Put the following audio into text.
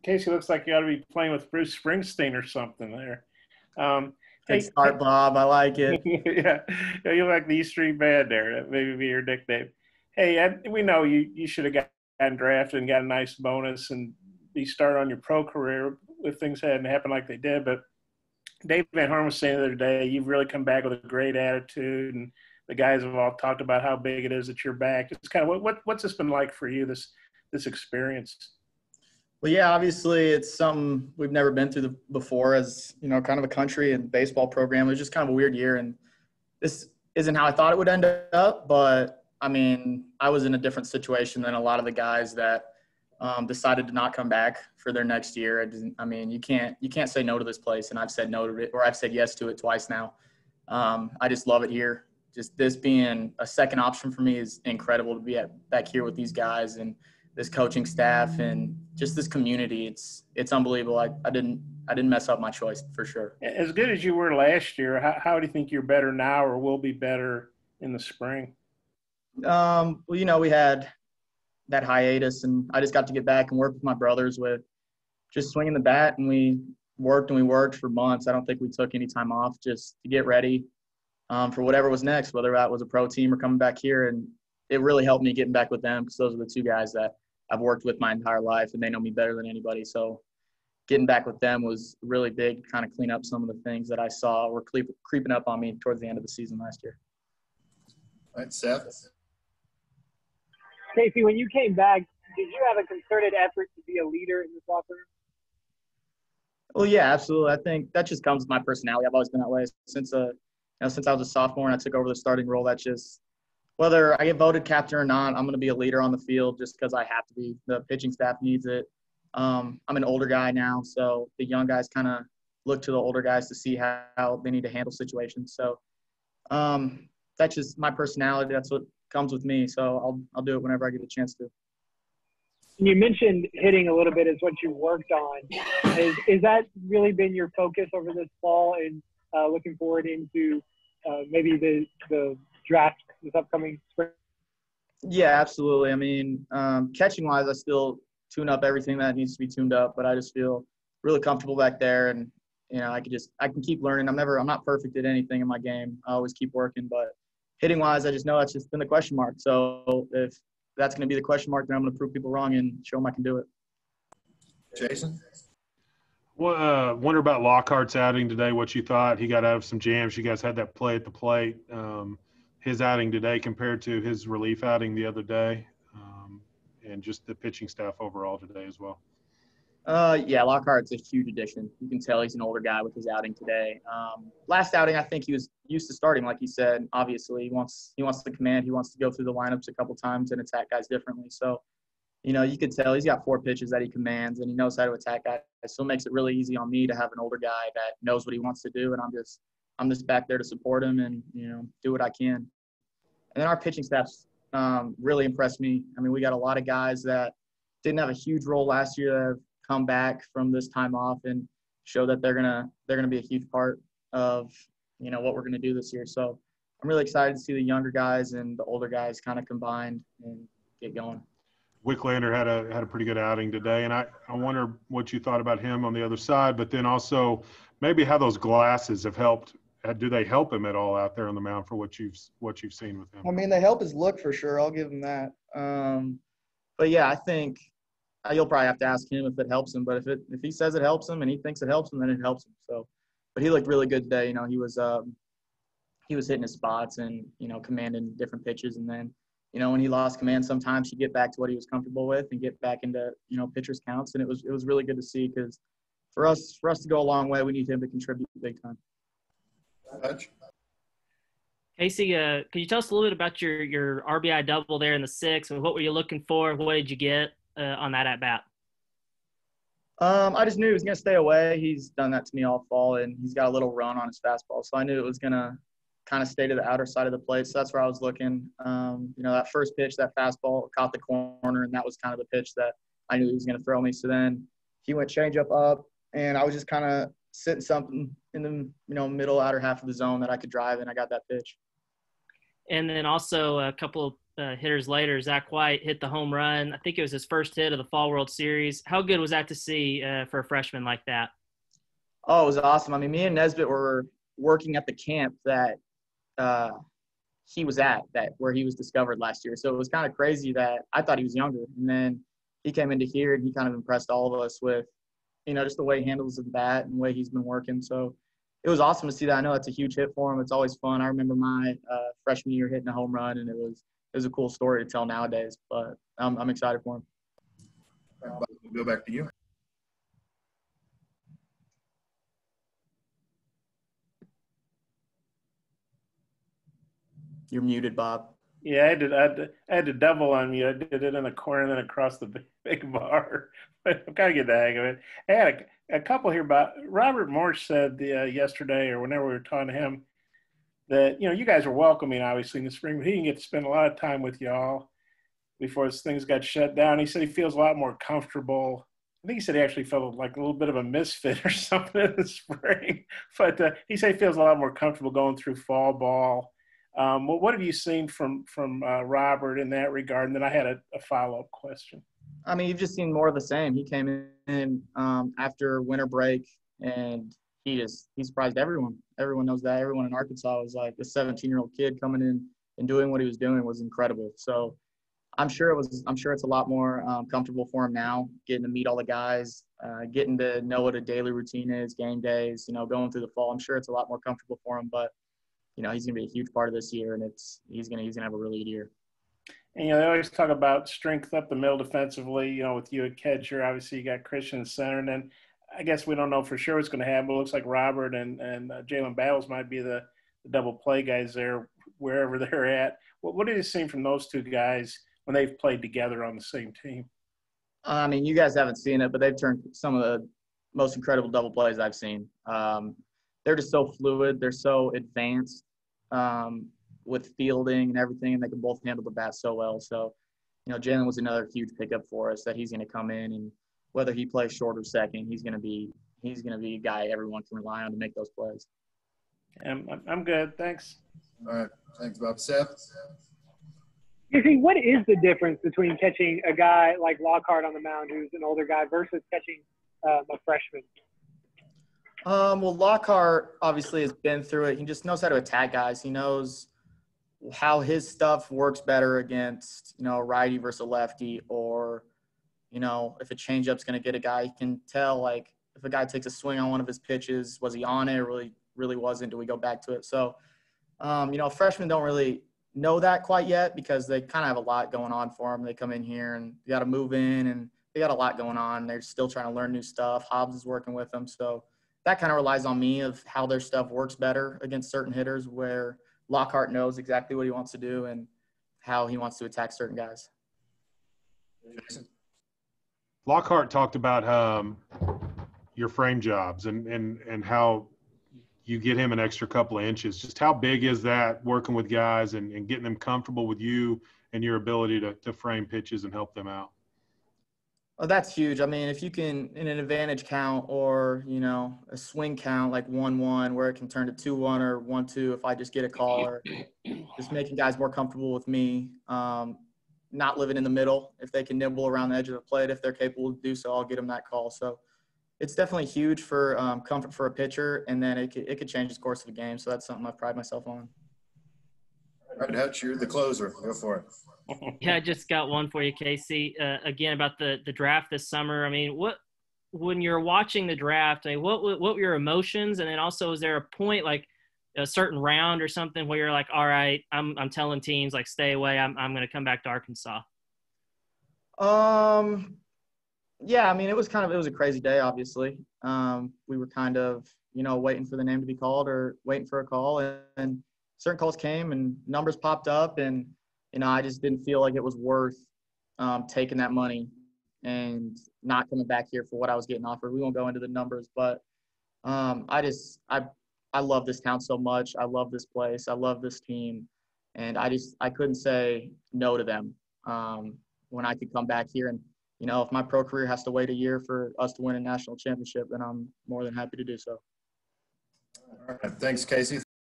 Casey looks like you ought to be playing with Bruce Springsteen or something there. Good Hey, start, Bob. I like it. yeah, you look like the E Street Band there. That maybe be your nickname. Hey, we know you should have gotten drafted and got a nice bonus and be started on your pro career if things hadn't happened like they did. But Dave Van Horn was saying the other day, you've really come back with a great attitude, and the guys have all talked about how big it is that you're back. It's kind of what's this been like for you, this experience? Well, yeah, obviously it's something we've never been through before as, kind of a country and baseball program. It was just kind of a weird year, and this isn't how I thought it would end up. But, I mean, I was in a different situation than a lot of the guys that decided to not come back for their next year. You can't say no to this place, and I've said no to it, or I've said yes to it twice now. I just love it here. Just this being a second option for me is incredible to be back here with these guys and this coaching staff and just this community. It's unbelievable. I didn't mess up my choice for sure. As good as you were last year, how do you think you're better now or will be better in the spring? Well, we had that hiatus, and I just got to get back and work with my brothers with just swinging the bat, and we worked for months. I don't think we took any time off just to get ready for whatever was next, whether that was a pro team or coming back here. And it really helped me getting back with them because those are the two guys that I've worked with my entire life, and they know me better than anybody. So getting back with them was really big to kind of clean up some of the things that I saw were creeping up on me towards the end of the season last year. All right, Seth. Casey, when you came back, did you have a concerted effort to be a leader in this locker room? Well, yeah, absolutely. I think that just comes with my personality. I've always been that way since I was a sophomore and I took over the starting role. That's just whether I get voted captain or not, I'm going to be a leader on the field just because I have to be. The pitching staff needs it. I'm an older guy now, so the young guys kind of look to the older guys to see how they need to handle situations. So that's just my personality. That's what comes with me. So I'll do it whenever I get a chance to. You mentioned hitting a little bit is what you worked on. Is that really been your focus over this fall and looking forward into maybe the draft this upcoming spring? Yeah, absolutely. I mean, catching-wise, I still tune up everything that needs to be tuned up, but I just feel really comfortable back there, and I can keep learning. I'm not perfect at anything in my game. I always keep working, but hitting-wise, I just know that's just been the question mark. So if that's going to be the question mark, then I'm going to prove people wrong and show them I can do it. Jason? Well, wonder about Lockhart's outing today, what you thought. He got out of some jams. You guys had that play at the plate. His outing today compared to his relief outing the other day, and just the pitching staff overall today as well. Yeah, Lockhart's a huge addition. You can tell he's an older guy with his outing today. Last outing, I think he was used to starting, like he said. Obviously, he wants to command. He wants to go through the lineups a couple times and attack guys differently. So, you could tell he's got 4 pitches that he commands, and he knows how to attack guys. So it makes it really easy on me to have an older guy that knows what he wants to do, and I'm just back there to support him and do what I can. And then our pitching staff's really impressed me. I mean, we got a lot of guys that didn't have a huge role last year that have come back from this time off and show that they're gonna be a huge part of what we're gonna do this year. So I'm really excited to see the younger guys and the older guys kind of combined and get going. Wicklander had a pretty good outing today, and I wonder what you thought about him on the other side, but then also maybe how those glasses have helped. Do they help him at all out there on the mound for what you've seen with him? I mean, they help his look for sure. I'll give him that. But yeah, I think you'll probably have to ask him if it helps him. But if he says it helps him and he thinks it helps him, then it helps him. So, but he looked really good today. He was hitting his spots and commanding different pitches. And then when he lost command, sometimes he'd get back to what he was comfortable with and get back into pitchers counts. And it was really good to see because for us to go a long way, we need him to contribute big time. Casey, could you tell us a little bit about your RBI double there in the 6th, and what were you looking for? What did you get on that at bat? I just knew he was going to stay away. He's done that to me all fall, and he's got a little run on his fastball, so I knew it was going to kind of stay to the outer side of the plate. So that's where I was looking. That first pitch, that fastball caught the corner, and that was kind of the pitch that I knew he was going to throw me. So then he went changeup up, and I was just kind of sitting something in the middle outer half of the zone that I could drive, and I got that pitch. And then also a couple hitters later, Zach White hit the home run. I think it was his first hit of the Fall World Series. How good was that to see for a freshman like that? Oh, it was awesome. I mean, me and Nesbitt were working at the camp that he was at, that where he was discovered last year. So it was kind of crazy that I thought he was younger. And then he came into here and he kind of impressed all of us with, just the way he handles the bat and the way he's been working. So it was awesome to see that. I know it's a huge hit for him. It's always fun. I remember my freshman year hitting a home run, and it was a cool story to tell nowadays. But I'm excited for him. We'll go back to you. You're muted, Bob. Yeah, I had to double on you. I did it in the corner and then across the big bar. But I'm kind of getting the hang of it. I had a couple here about Robert Morse said yesterday or whenever we were talking to him that, you guys were welcoming, obviously, in the spring, but he didn't get to spend a lot of time with y'all before things got shut down. He said he feels a lot more comfortable. I think he said he actually felt like a little bit of a misfit or something in the spring. But he said he feels a lot more comfortable going through fall ball. Well, what have you seen from Robert in that regard? And then I had a follow-up question. I mean, you've just seen more of the same. He came in after winter break, and he surprised everyone. Everyone knows that. Everyone in Arkansas was like, this 17-year-old kid coming in and doing what he was doing was incredible. So I'm sure it's a lot more comfortable for him now, getting to meet all the guys, getting to know what a daily routine is, game days, going through the fall. I'm sure it's a lot more comfortable for him, but he's going to be a huge part of this year, and he's going to have a really good year. And, they always talk about strength up the middle defensively, with you at catcher. Obviously, you got Christian in center. And then I guess we don't know for sure what's going to happen, but it looks like Robert and Jalen Battles might be the double play guys there, wherever they're at. What have you seen from those two guys when they've played together on the same team? I mean, you guys haven't seen it, but they've turned some of the most incredible double plays I've seen. They're just so fluid. They're so advanced. With fielding and everything, and they can both handle the bat so well. So, Jalen was another huge pickup for us that he's going to come in, and whether he plays short or second, he's going to be a guy everyone can rely on to make those plays. I'm good. Thanks. All right. Thanks, Bob. Seth? What is the difference between catching a guy like Lockhart on the mound, who's an older guy, versus catching a freshman? Well, Lockhart obviously has been through it. He just knows how to attack guys. He knows how his stuff works better against, a righty versus a lefty, or, if a changeup's going to get a guy. He can tell, like, if a guy takes a swing on one of his pitches, was he on it or really wasn't? Do we go back to it? So, freshmen don't really know that quite yet because they kind of have a lot going on for them. They come in here and they got to move in, and they got a lot going on. They're still trying to learn new stuff. Hobbs is working with them. So that kind of relies on me of how their stuff works better against certain hitters, where Lockhart knows exactly what he wants to do and how he wants to attack certain guys. Jason? Lockhart talked about your frame jobs and how you get him an extra couple of inches. Just how big is that working with guys and getting them comfortable with you and your ability to frame pitches and help them out? Oh, that's huge. I mean, if you can, in an advantage count or, a swing count like 1-1 where it can turn to 2-1 or 1-2 if I just get a call, or just making guys more comfortable with me, not living in the middle. If they can nibble around the edge of the plate, if they're capable to do so, I'll get them that call. So it's definitely huge for comfort for a pitcher, and then it could change the course of a game. So that's something I pride myself on. All right, Hutch, you're the closer. Go for it. Yeah, I just got one for you, Casey. Again, about the draft this summer. I mean, when you're watching the draft, what were your emotions? And then also, is there a point, like a certain round or something, where you're like, all right, I'm telling teams, like, stay away. I'm going to come back to Arkansas. Yeah, I mean, it was a crazy day, obviously. We were kind of, waiting for the name to be called or waiting for a call, and certain calls came and numbers popped up, and, I just didn't feel like it was worth taking that money and not coming back here for what I was getting offered. We won't go into the numbers, but I love this town so much. I love this place. I love this team. And I couldn't say no to them when I could come back here. And, if my pro career has to wait a year for us to win a national championship, then I'm more than happy to do so. All right. Thanks, Casey.